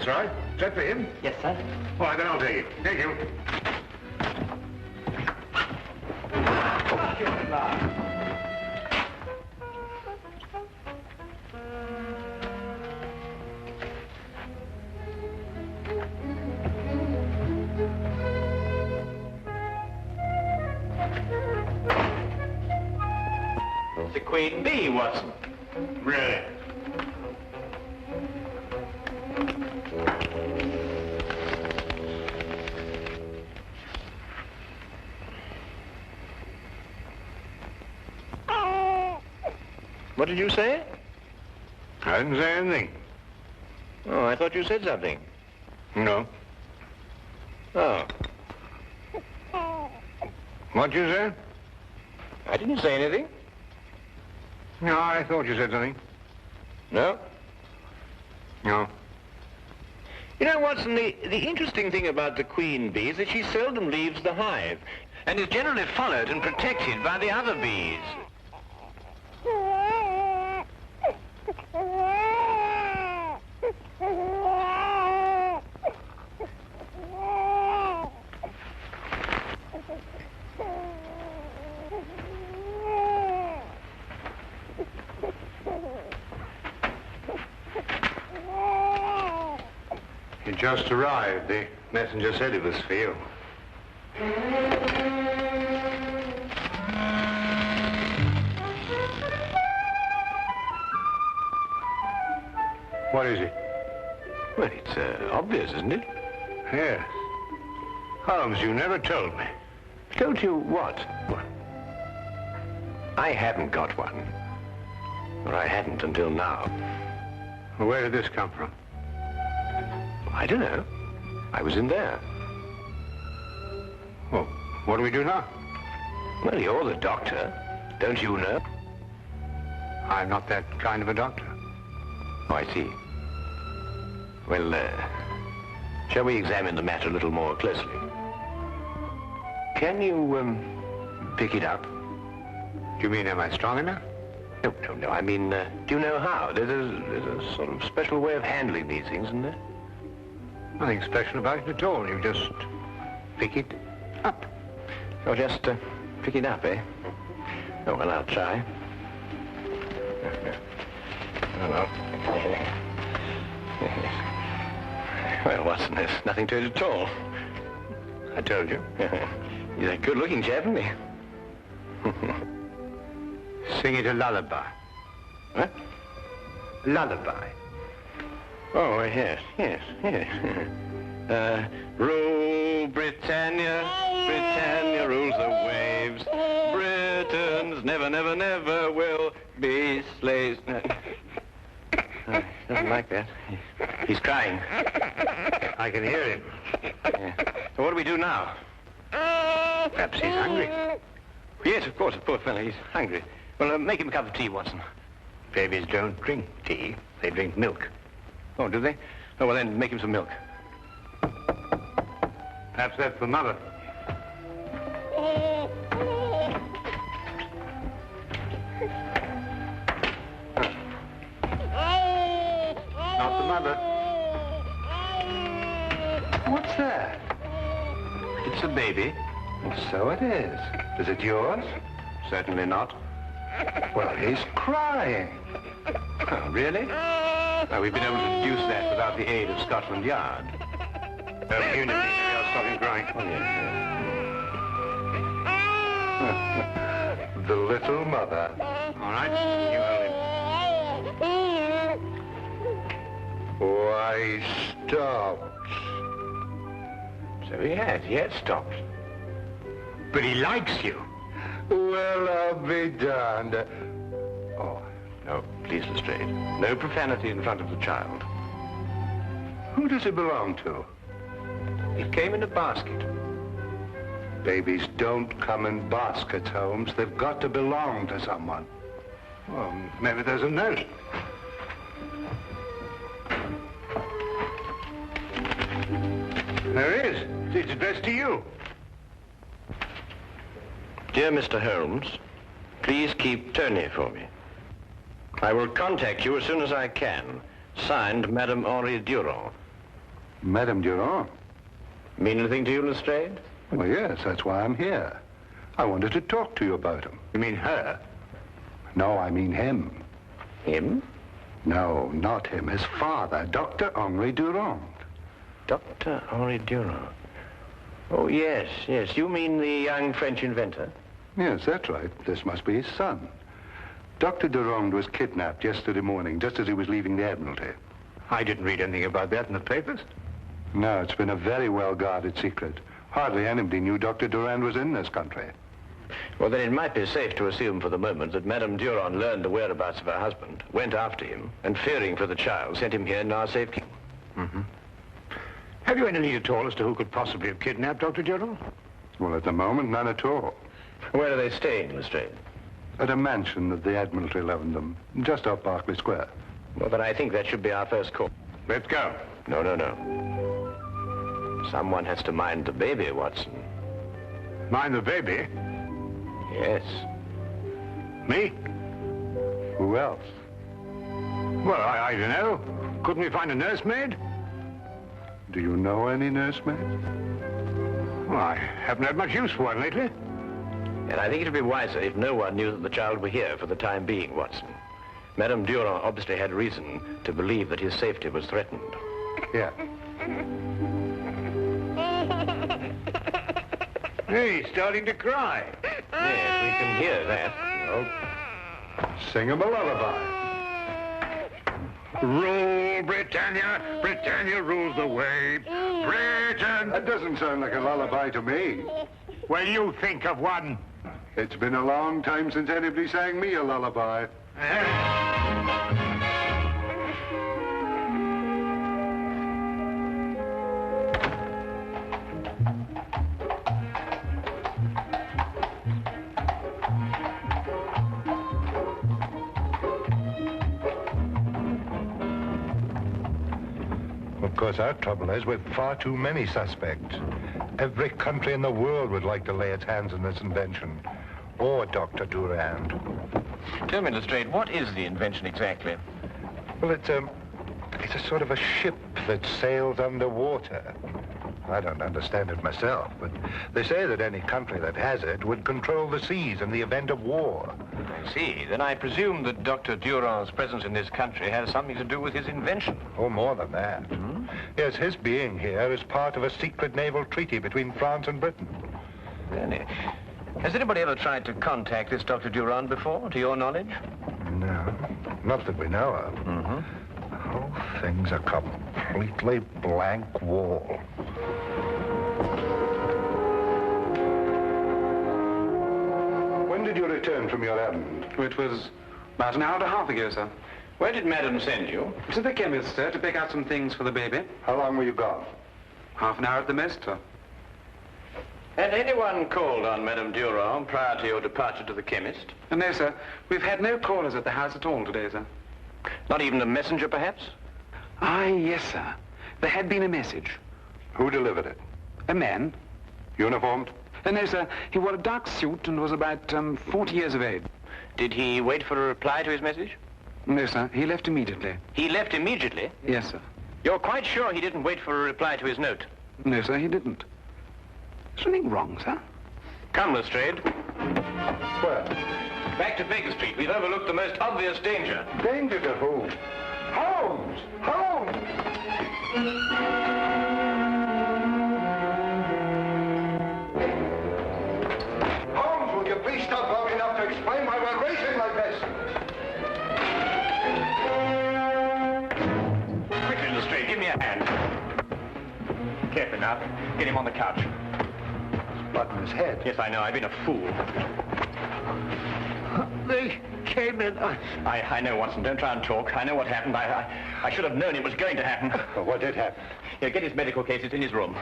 That's right. Is that for him? Yes, sir. All right, then I'll take it. Thank you. The Queen Bee, Watson. Really? What did you say? I didn't say anything. Oh, I thought you said something. No. Oh, What'd you say? I didn't say anything. No, I thought you said something. No. No. You know, Watson, the interesting thing about the queen bee is that she seldom leaves the hive and is generally followed and protected by the other bees. You just arrived. The messenger said it was for you. What is it? Well, it's obvious, isn't it? Yes. Holmes, you never told me. Told you what? What? I haven't got one. Or I hadn't until now. Well, where did this come from? I don't know. I was in there. Well, what do we do now? Well, you're the doctor. Don't you know? I'm not that kind of a doctor. Oh, I see. Well, shall we examine the matter a little more closely? Can you, pick it up? Do you mean, am I strong enough? No. I mean, do you know how? There's a sort of special way of handling these things, isn't there? Nothing special about it at all. You just pick it up. Oh, just pick it up, eh? Oh, well, I'll try. Oh, no. Well, Watson, there's nothing to it at all. I told you. He's a good-looking chap, isn't he? Sing it a lullaby. What? Lullaby. Oh, yes. Rule Britannia, Britannia rules the waves. Britons never, never, never will be slaves. He doesn't like that. He's crying. I can hear him. Yeah. So what do we do now? Perhaps he's hungry. Yes, of course, poor fellow, he's hungry. Well, make him a cup of tea, Watson. Babies don't drink tea. They drink milk. Oh, do they? Oh, well, then make him some milk. Perhaps that's for Mother. Not the mother. What's that? It's a baby. So it is. Is it yours? Certainly not. Well, he's crying. Oh, really? Now, we've been able to deduce that without the aid of Scotland Yard. Unity. I'll stop him crying. Oh, yes. The little mother. All right, you hold him. Why, he stopped. So he has stopped. But he likes you. Well, I'll be darned. Oh, no, please, Lestrade. No profanity in front of the child. Who does it belong to? It came in a basket. Babies don't come in baskets, Holmes. They've got to belong to someone. Well, maybe there's a note. There is. It's addressed to you. Dear Mr. Holmes, please keep Tony for me. I will contact you as soon as I can. Signed, Madame Henri Durand. Madame Durand. Mean anything to you, Lestrade? Well, yes, that's why I'm here. I wanted to talk to you about him. You mean her? No, I mean him. Him? No, not him. His father, Dr. Henri Durand. Dr. Henri Durand. Oh, yes, yes. You mean the young French inventor? Yes, that's right. This must be his son. Dr. Durand was kidnapped yesterday morning, just as he was leaving the Admiralty. I didn't read anything about that in the papers. No, it's been a very well-guarded secret. Hardly anybody knew Dr. Durand was in this country. Well, then it might be safe to assume for the moment that Madame Durand learned the whereabouts of her husband, went after him, and fearing for the child, sent him here in our safekeeping. Mm-hmm. Have you any lead at all as to who could possibly have kidnapped Dr. Durand? Well, at the moment, none at all. Where are they staying, Lestrade? At a mansion that the Admiralty loaned them, just off Berkeley Square. Well, then I think that should be our first call. Let's go. No, no, no. Someone has to mind the baby, Watson. Mind the baby? Yes. Me? Who else? Well, I don't know. Couldn't we find a nursemaid? Do you know any nursemaids? Well, I haven't had much use for one lately. And I think it would be wiser if no one knew that the child were here for the time being, Watson. Madame Durand obviously had reason to believe that his safety was threatened. Yeah. Hey, he's starting to cry. Yes, we can hear that. Well, sing him a lullaby. Rule, Britannia. Britannia rules the waves. Britain. That doesn't sound like a lullaby to me. Well, you think of one. It's been a long time since anybody sang me a lullaby. Of course, our trouble is with far too many suspects. Every country in the world would like to lay its hands on this invention. Or Dr. Durand. Tell me, Lestrade, what is the invention exactly? Well, it's a sort of a ship that sails underwater. I don't understand it myself, but they say that any country that has it would control the seas in the event of war. I see. Then I presume that Dr. Durand's presence in this country has something to do with his invention. Oh, more than that. Hmm? Yes, his being here is part of a secret naval treaty between France and Britain. Really? Has anybody ever tried to contact this Dr. Durand before, to your knowledge? No, not that we know of. Mm-hmm. The whole thing's a completely blank wall. When did you return from your errand? It was about an hour and a half ago, sir. Where did Madam send you? To the chemist, sir, to pick out some things for the baby. How long were you gone? Half an hour at the most, sir. Had anyone called on Madame Durand prior to your departure to the chemist? No, sir. We've had no callers at the house at all today, sir. Not even a messenger, perhaps? Ah, yes, sir. There had been a message. Who delivered it? A man. Uniformed? No, sir. He wore a dark suit and was about 40 years of age. Did he wait for a reply to his message? No, sir. He left immediately. He left immediately? Yes, sir. You're quite sure he didn't wait for a reply to his note? No, sir, he didn't. Something wrong, sir? Come, Lestrade. Where? Back to Baker Street. We've overlooked the most obvious danger. Danger to who? Holmes! Holmes! Holmes, will you please stop long enough to explain why we're racing like this? Quickly, Lestrade, give me a hand. Carefully now. Get him on the couch. Blood in his head. Yes, I know. I've been a fool. They came in. I know, Watson. Don't try and talk. I know what happened. I should have known it was going to happen. Well, what did happen? Here, get his medical case. It's in his room.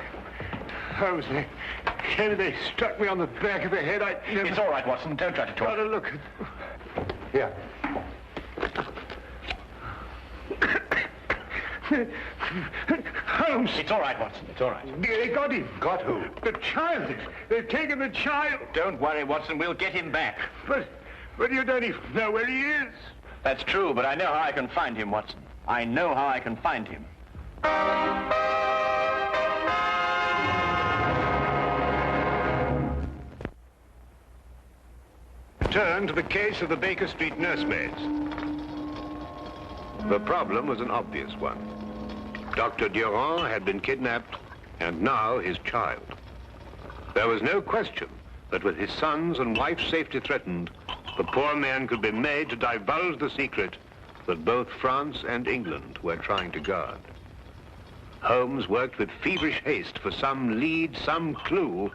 Holmes, they struck me on the back of the head. I never... It's all right, Watson. Don't try to Got talk. to look. Here. Holmes! It's all right, Watson. It's all right. They got him. Got who? The child. They've taken the child. Don't worry, Watson. We'll get him back. But you don't even know where he is. That's true, but I know how I can find him, Watson. I know how I can find him. turn to the case of the Baker Street nursemaids. The problem was an obvious one. Dr. Durand had been kidnapped, and now his child. There was no question that with his son's and wife's safety threatened, the poor man could be made to divulge the secret that both France and England were trying to guard. Holmes worked with feverish haste for some lead, some clue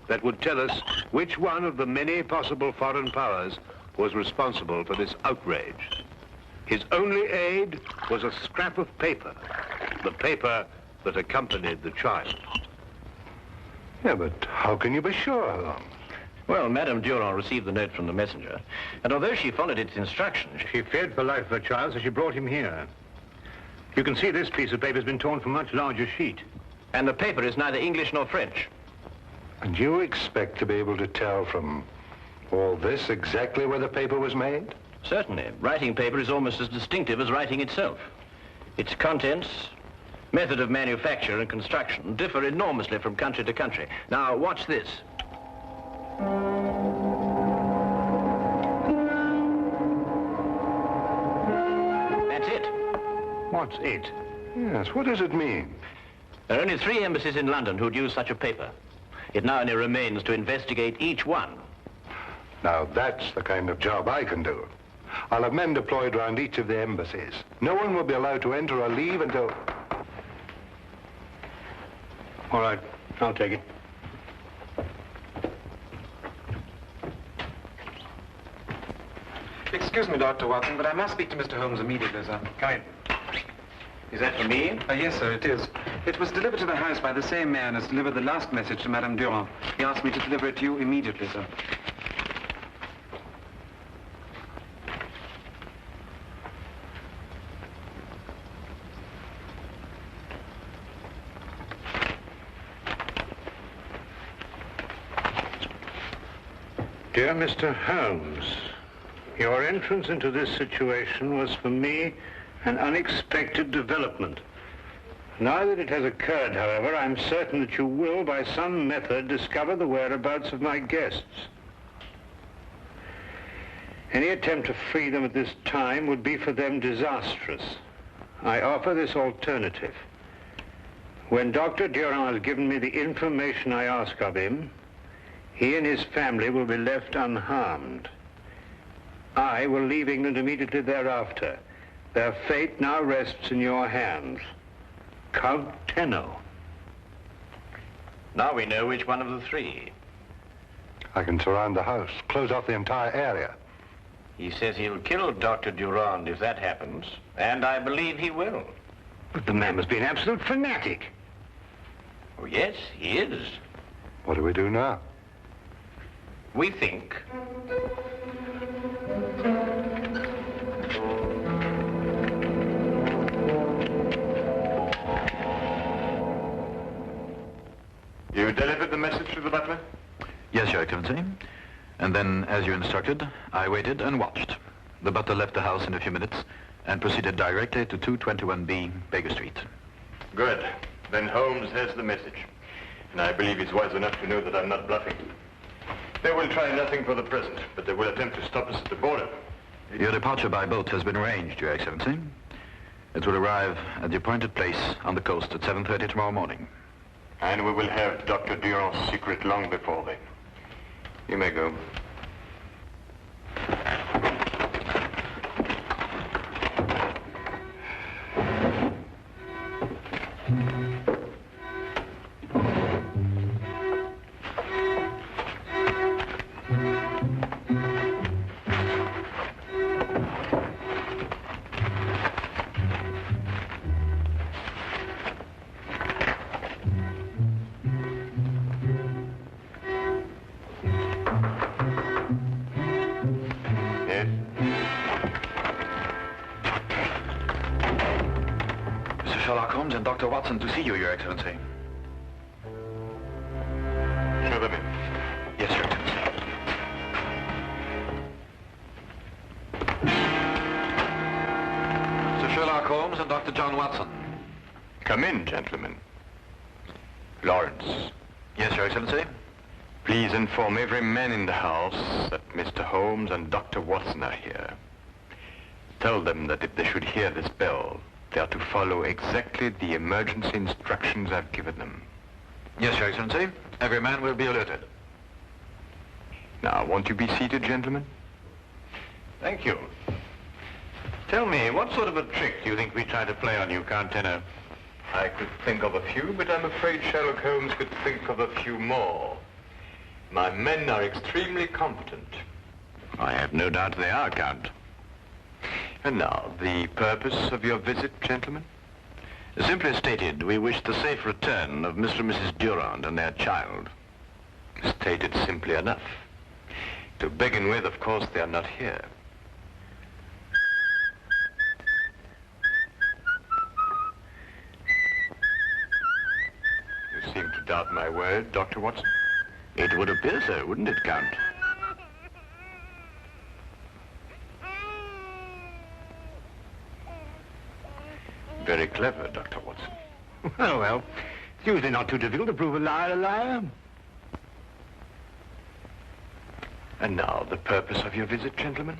that would tell us which one of the many possible foreign powers was responsible for this outrage. His only aid was a scrap of paper, the paper that accompanied the child. Yeah, but how can you be sure, Holmes? Well, Madame Durand received the note from the messenger, and although she followed its instructions, She feared for life of her child, so she brought him here. You can see this piece of paper has been torn from a much larger sheet. and the paper is neither English nor French. And you expect to be able to tell from all this exactly where the paper was made? Certainly. Writing paper is almost as distinctive as writing itself. Its contents, method of manufacture and construction differ enormously from country to country. Now, watch this. That's it. What's it? Yes, what does it mean? There are only 3 embassies in London who'd use such a paper. It now only remains to investigate each one. Now, that's the kind of job I can do. I'll have men deployed around each of the embassies. No one will be allowed to enter or leave until... All right, I'll take it. Excuse me, Dr. Watson, but I must speak to Mr. Holmes immediately, sir. Come in. Is that for me? Yes, sir, it is. It was delivered to the house by the same man as delivered the last message to Madame Durand. He asked me to deliver it to you immediately, sir. Dear Mr. Holmes, your entrance into this situation was for me an unexpected development. Now that it has occurred, however, I'm certain that you will, by some method, discover the whereabouts of my guests. Any attempt to free them at this time would be for them disastrous. I offer this alternative. When Dr. Durand has given me the information I ask of him, he and his family will be left unharmed. I will leave England immediately thereafter. Their fate now rests in your hands. Count Tenno. Now we know which one of the 3. I can surround the house, close off the entire area. He says he'll kill Dr. Durand if that happens, and I believe he will. But the man must be an absolute fanatic. Oh, yes, he is. What do we do now? We think. You delivered the message to the butler? Yes, Your Excellency. And then, as you instructed, I waited and watched. The butler left the house in a few minutes and proceeded directly to 221B Baker Street. Good. Then Holmes has the message. And I believe he's wise enough to know that I'm not bluffing. They will try nothing for the present, but they will attempt to stop us at the border. Your departure by boat has been arranged, Your Excellency. It will arrive at the appointed place on the coast at 7:30 tomorrow morning. And we will have Dr. Durand's secret long before then. You may go. Sherlock Holmes and Dr. Watson to see you, Your Excellency. Show them in. Yes, Your Excellency. Sir Sherlock Holmes and Dr. John Watson. Come in, gentlemen. Lawrence. Yes, Your Excellency. Please inform every man in the house that Mr. Holmes and Dr. Watson are here. Tell them that if they should hear this bell, they are to follow exactly the emergency instructions I've given them. Yes, Your Excellency. Every man will be alerted. Now, won't you be seated, gentlemen? Thank you. Tell me, what sort of a trick do you think we try to play on you, Count Tenno? I could think of a few, but I'm afraid Sherlock Holmes could think of a few more. My men are extremely competent. I have no doubt they are, Count. And now, the purpose of your visit, gentlemen? Simply stated, we wish the safe return of Mr. and Mrs. Durand and their child. Stated simply enough. To begin with, of course, they are not here. You seem to doubt my word, Dr. Watson. It would appear so, wouldn't it, Count? Very clever, Dr. Watson. Oh, well, it's usually not too difficult to prove a liar a liar. And now, the purpose of your visit, gentlemen?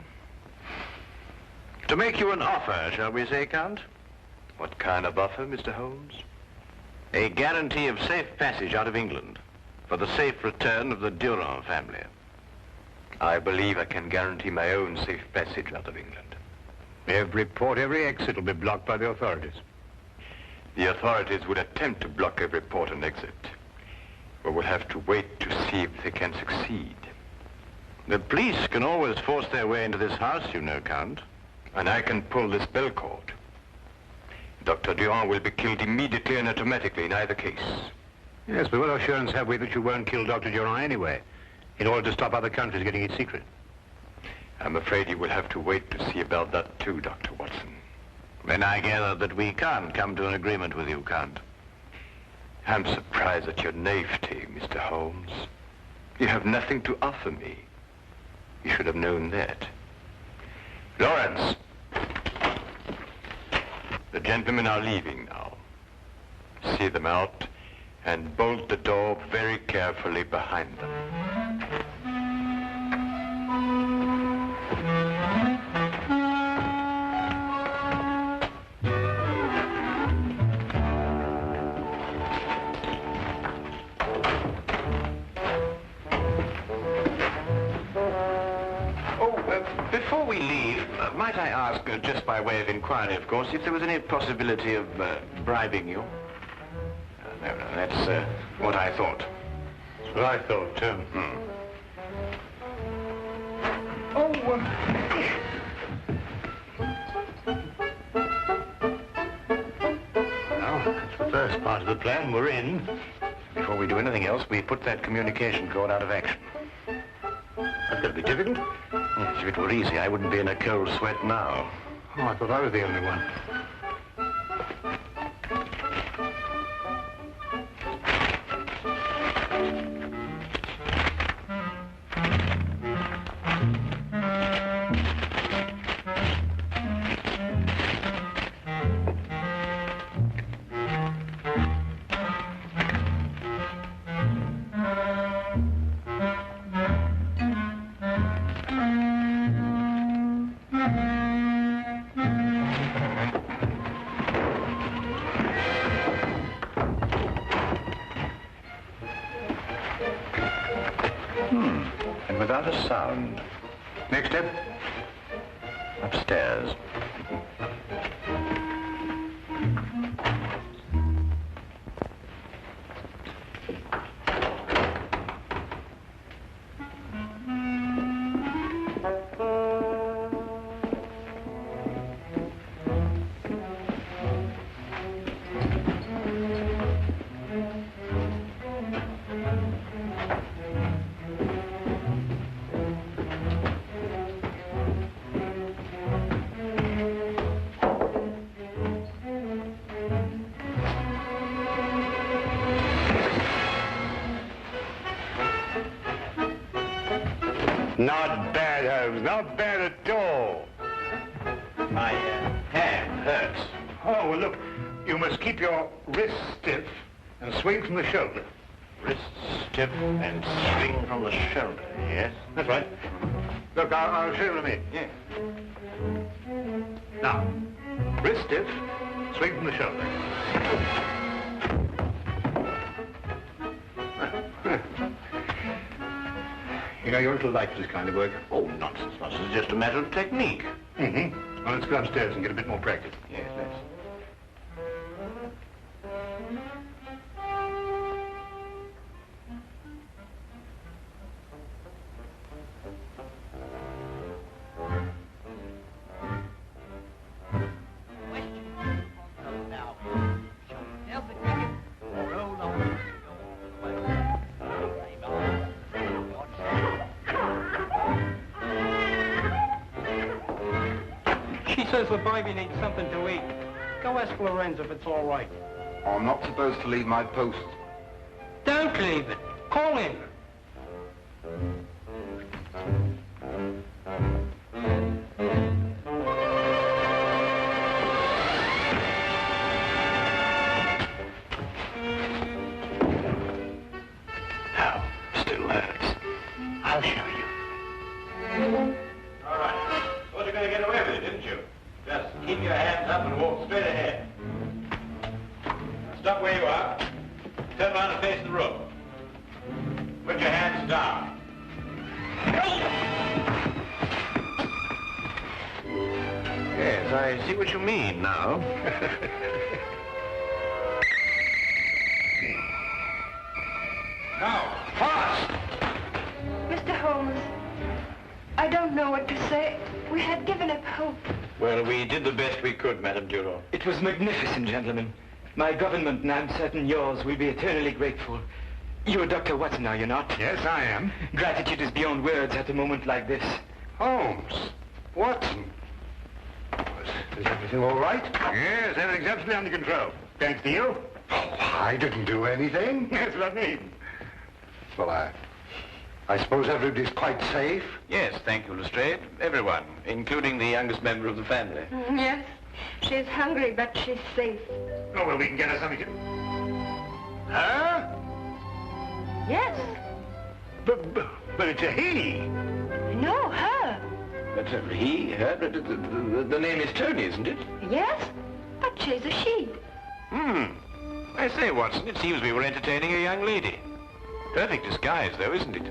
To make you an offer, shall we say, Count? What kind of offer, Mr. Holmes? A guarantee of safe passage out of England for the safe return of the Durand family. I believe I can guarantee my own safe passage out of England. Every port, every exit will be blocked by the authorities. The authorities would attempt to block every port and exit. But we'll have to wait to see if they can succeed. The police can always force their way into this house, you know, Count. And I can pull this bell cord. Dr. Durand will be killed immediately and automatically in either case. Yes, but what assurance have we that you won't kill Dr. Durand anyway, in order to stop other countries getting its secret? I'm afraid you will have to wait to see about that too, Dr. Watson. Then I gather that we can't come to an agreement with you, Count. I'm surprised at your naivety, Mr. Holmes. You have nothing to offer me. You should have known that. Lawrence! The gentlemen are leaving now. See them out and bolt the door very carefully behind them. Before we leave, might I ask, just by way of inquiry, of course, if there was any possibility of bribing you? No, that's what I thought. That's what I thought, too. Well, that's the first part of the plan. We're in. Before we do anything else, we put that communication cord out of action. That's going to be difficult. Yes, if it were easy, I wouldn't be in a cold sweat now. Oh, I thought I was the only one. And without a sound. Next step? Upstairs. Not bad, Holmes. Not bad at all. My hand hurts. Oh, well, look, you must keep your wrist stiff and swing from the shoulder. Wrist stiff and swing from the shoulder. Yes, That's right. Look, I'll show you in a minute. yes. Now, wrist stiff, swing from the shoulder. You know, you're a little light for this kind of work. Oh, nonsense, nonsense. It's just a matter of technique. Mm-hmm. Well, let's go upstairs and get a bit more practice. Yes, let's. She says the baby needs something to eat. Go ask Lorenz if it's all right. I'm not supposed to leave my post. Don't leave it. Call him. Now, still hurts. I'll show you. All right. Thought you were going to get away with it, didn't you? Just keep your hands up and walk straight ahead. Stop where you are. Turn around and face the room. Put your hands down. Yes, I see what you mean now. Now, fast! Mr. Holmes, I don't know what to say. We had given up hope. Well, we did the best we could, Madame Durand. It was magnificent, gentlemen. My government, and I'm certain yours, will be eternally grateful. You're Dr. Watson, are you not? Yes, I am. Gratitude is beyond words at a moment like this. Holmes. Watson. Is everything all right? Yes, everything's absolutely under control. Thanks to you. Oh, I didn't do anything. That's what I mean. Well, I suppose everybody's quite safe. Yes, thank you, Lestrade. Everyone, including the youngest member of the family. Yes, she's hungry, but she's safe. Oh, well, we can get her something to... Huh? Yes. But it's a he. No, her. But he, her, the name is Tony, isn't it? Yes, but she's a she. I say, Watson, it seems we were entertaining a young lady. Perfect disguise, though, isn't it?